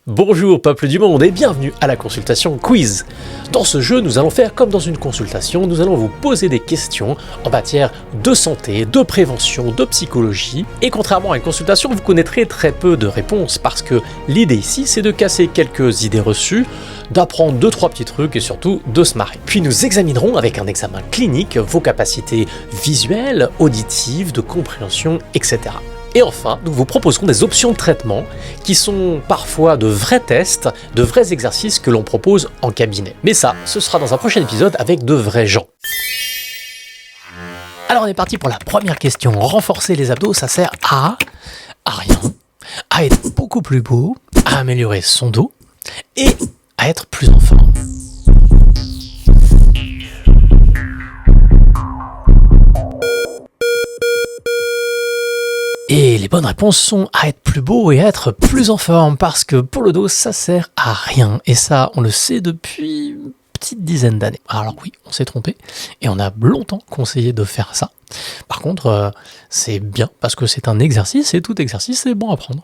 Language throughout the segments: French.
Bonjour peuple du monde et bienvenue à la consultation quiz. Dans ce jeu, nous allons faire comme dans une consultation, nous allons vous poser des questions en matière de santé, de prévention, de psychologie. Et contrairement à une consultation, vous connaîtrez très peu de réponses parce que l'idée ici, c'est de casser quelques idées reçues, d'apprendre 2-3 petits trucs et surtout de se marrer. Puis nous examinerons avec un examen clinique vos capacités visuelles, auditives, de compréhension, etc. Et enfin, nous vous proposerons des options de traitement qui sont parfois de vrais tests, de vrais exercices que l'on propose en cabinet. Mais ça, ce sera dans un prochain épisode avec de vrais gens. Alors on est parti pour la première question. Renforcer les abdos, ça sert à rien, à être beaucoup plus beau, à améliorer son dos et à être plus en forme. Et les bonnes réponses sont à être plus beau et à être plus en forme, parce que pour le dos, ça sert à rien. Et ça, on le sait depuis une petite dizaine d'années. Alors oui, on s'est trompé, et on a longtemps conseillé de faire ça. Par contre, c'est bien, parce que c'est un exercice, et tout exercice est bon à prendre.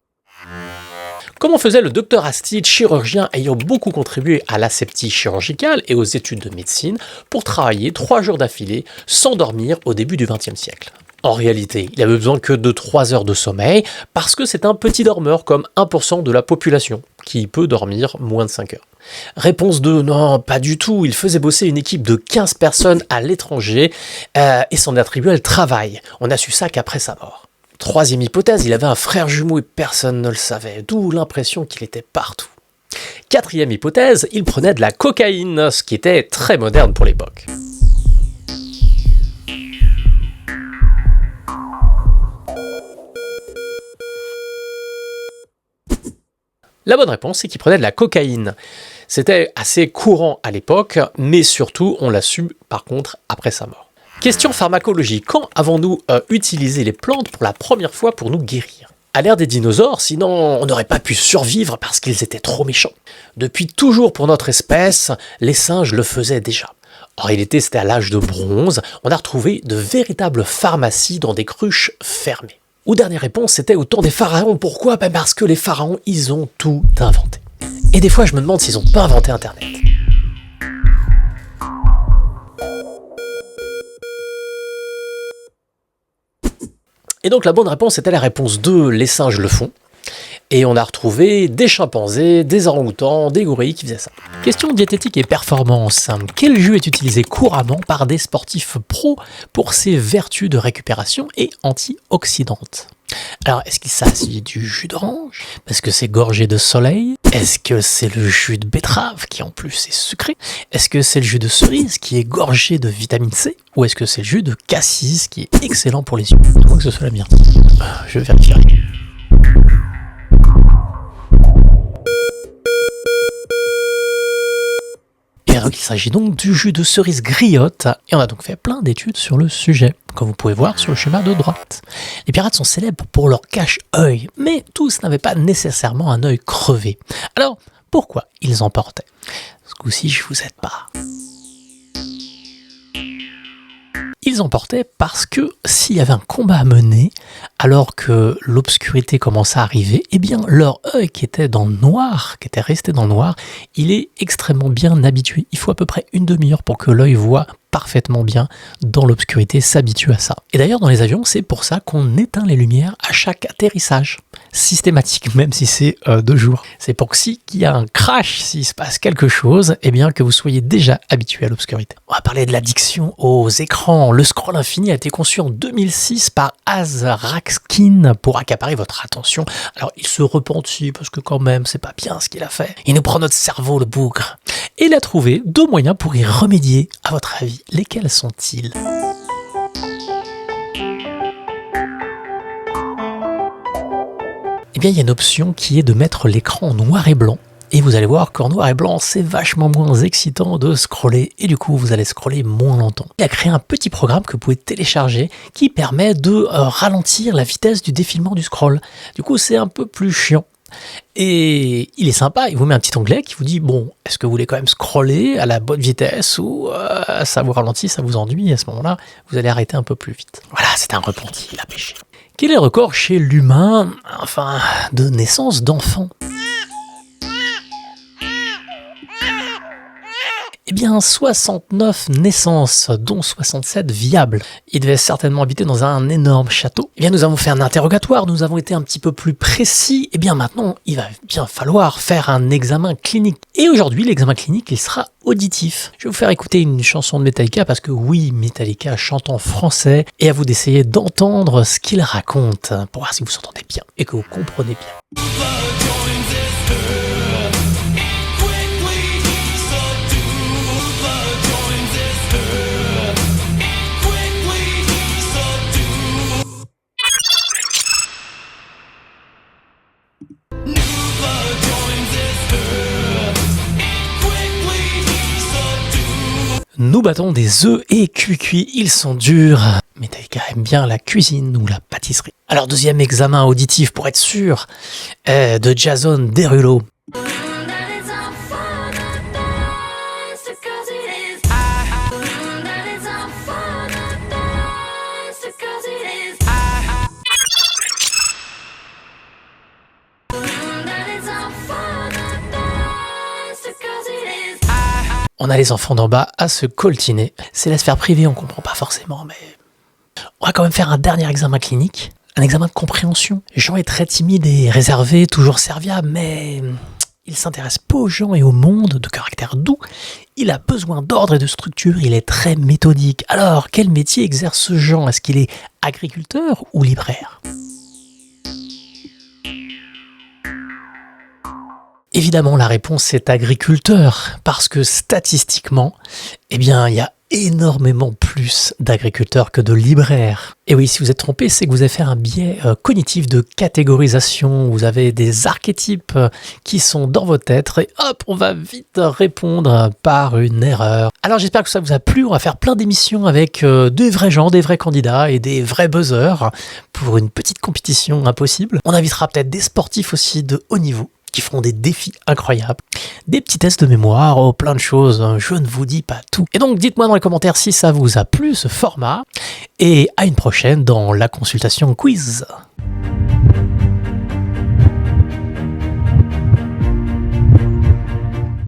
Comment faisait le docteur Astide, chirurgien ayant beaucoup contribué à l'asepsie chirurgicale et aux études de médecine, pour travailler 3 jours d'affilée sans dormir au début du XXe siècle ? En réalité, il avait besoin que de 3 heures de sommeil, parce que c'est un petit dormeur comme 1% de la population, qui peut dormir moins de 5 heures. Réponse 2, non, pas du tout, il faisait bosser une équipe de 15 personnes à l'étranger, et s'en attribuait le travail. On a su ça qu'après sa mort. Troisième hypothèse, il avait un frère jumeau et personne ne le savait, d'où l'impression qu'il était partout. Quatrième hypothèse, il prenait de la cocaïne, ce qui était très moderne pour l'époque. La bonne réponse, c'est qu'il prenait de la cocaïne. C'était assez courant à l'époque, mais surtout, on l'a su, par contre, après sa mort. Question pharmacologie. Quand avons-nous utilisé les plantes pour la première fois pour nous guérir ? À l'ère des dinosaures, sinon on n'aurait pas pu survivre parce qu'ils étaient trop méchants. Depuis toujours pour notre espèce, les singes le faisaient déjà. En réalité, c'était à l'âge de bronze, on a retrouvé de véritables pharmacies dans des cruches fermées. Ou dernière réponse, c'était au temps des pharaons. Pourquoi ? Parce que les pharaons, ils ont tout inventé. Et des fois, je me demande s'ils n'ont pas inventé Internet. Et donc la bonne réponse était la réponse 2, les singes le font. Et on a retrouvé des chimpanzés, des orang-outans, des gorilles qui faisaient ça. Question diététique et performance. Quel jus est utilisé couramment par des sportifs pros pour ses vertus de récupération et antioxydantes ? Alors, est-ce qu'il s'agit du jus d'orange, parce que c'est gorgé de soleil ? Est-ce que c'est le jus de betterave, qui en plus est sucré ? Est-ce que c'est le jus de cerise, qui est gorgé de vitamine C ? Ou est-ce que c'est le jus de cassis, qui est excellent pour les yeux ? Je crois que ce soit la myrtille. Je vérifierai. Et donc, il s'agit donc du jus de cerise griotte, et on a donc fait plein d'études sur le sujet, comme vous pouvez voir sur le schéma de droite. Les pirates sont célèbres pour leur cache-œil, mais tous n'avaient pas nécessairement un œil crevé. Alors, pourquoi ils en portaient ? Ce coup-ci, je vous aide pas. Ils en portaient parce que s'il y avait un combat à mener, alors que l'obscurité commençait à arriver, eh bien leur œil qui était dans le noir, qui était resté dans le noir, il est extrêmement bien habitué. Il faut à peu près une demi-heure pour que l'œil voit parfaitement bien dans l'obscurité, s'habitue à ça. Et d'ailleurs dans les avions, c'est pour ça qu'on éteint les lumières à chaque atterrissage. Systématique, même si c'est de jour. C'est pour que s'il y a un crash, s'il se passe quelque chose, eh bien que vous soyez déjà habitué à l'obscurité. On va parler de l'addiction aux écrans. Le scroll infini a été conçu en 2006 par Azrakskin pour accaparer votre attention. Alors il se repentit parce que quand même c'est pas bien ce qu'il a fait. Il nous prend notre cerveau, le bougre. Et il a trouvé 2 moyens pour y remédier. À votre avis, lesquels sont-ils ? Eh bien, il y a une option qui est de mettre l'écran en noir et blanc. Et vous allez voir qu'en noir et blanc, c'est vachement moins excitant de scroller. Et du coup, vous allez scroller moins longtemps. Il a créé un petit programme que vous pouvez télécharger qui permet de ralentir la vitesse du défilement du scroll. Du coup, c'est un peu plus chiant. Et il est sympa, il vous met un petit onglet qui vous dit bon, est-ce que vous voulez quand même scroller à la bonne vitesse ou ça vous ralentit, ça vous ennuie, à ce moment-là, vous allez arrêter un peu plus vite. Voilà, c'est un repenti, il a pêché. Quel est le record chez l'humain, enfin, de naissance d'enfants ? bien 69 naissances, dont 67 viables. Il devait certainement habiter dans un énorme château. Eh bien, nous avons fait un interrogatoire, nous avons été un petit peu plus précis. Eh bien, maintenant, il va bien falloir faire un examen clinique. Et aujourd'hui, l'examen clinique, il sera auditif. Je vais vous faire écouter une chanson de Metallica parce que oui, Metallica chante en français et à vous d'essayer d'entendre ce qu'il raconte pour voir si vous entendez bien et que vous comprenez bien. Nous battons des œufs et cuits, ils sont durs. Metallica aime bien la cuisine ou la pâtisserie. Alors deuxième examen auditif pour être sûr, de Jason Derulo. On a les enfants d'en bas à se coltiner. C'est la sphère privée, on comprend pas forcément, mais... On va quand même faire un dernier examen clinique, un examen de compréhension. Jean est très timide et réservé, toujours serviable, mais... il s'intéresse pas aux gens et au monde, de caractère doux. Il a besoin d'ordre et de structure, il est très méthodique. Alors, quel métier exerce Jean? Est-ce qu'il est agriculteur ou libraire? Évidemment, la réponse est agriculteur, parce que statistiquement, eh bien, il y a énormément plus d'agriculteurs que de libraires. Et oui, si vous êtes trompé, c'est que vous avez fait un biais cognitif de catégorisation. Vous avez des archétypes qui sont dans votre tête et hop, on va vite répondre par une erreur. Alors j'espère que ça vous a plu. On va faire plein d'émissions avec des vrais gens, des vrais candidats et des vrais buzzers pour une petite compétition impossible. On invitera peut-être des sportifs aussi de haut niveau qui feront des défis incroyables, des petits tests de mémoire, oh, plein de choses, je ne vous dis pas tout. Et donc dites-moi dans les commentaires si ça vous a plu ce format, et à une prochaine dans la consultation quiz.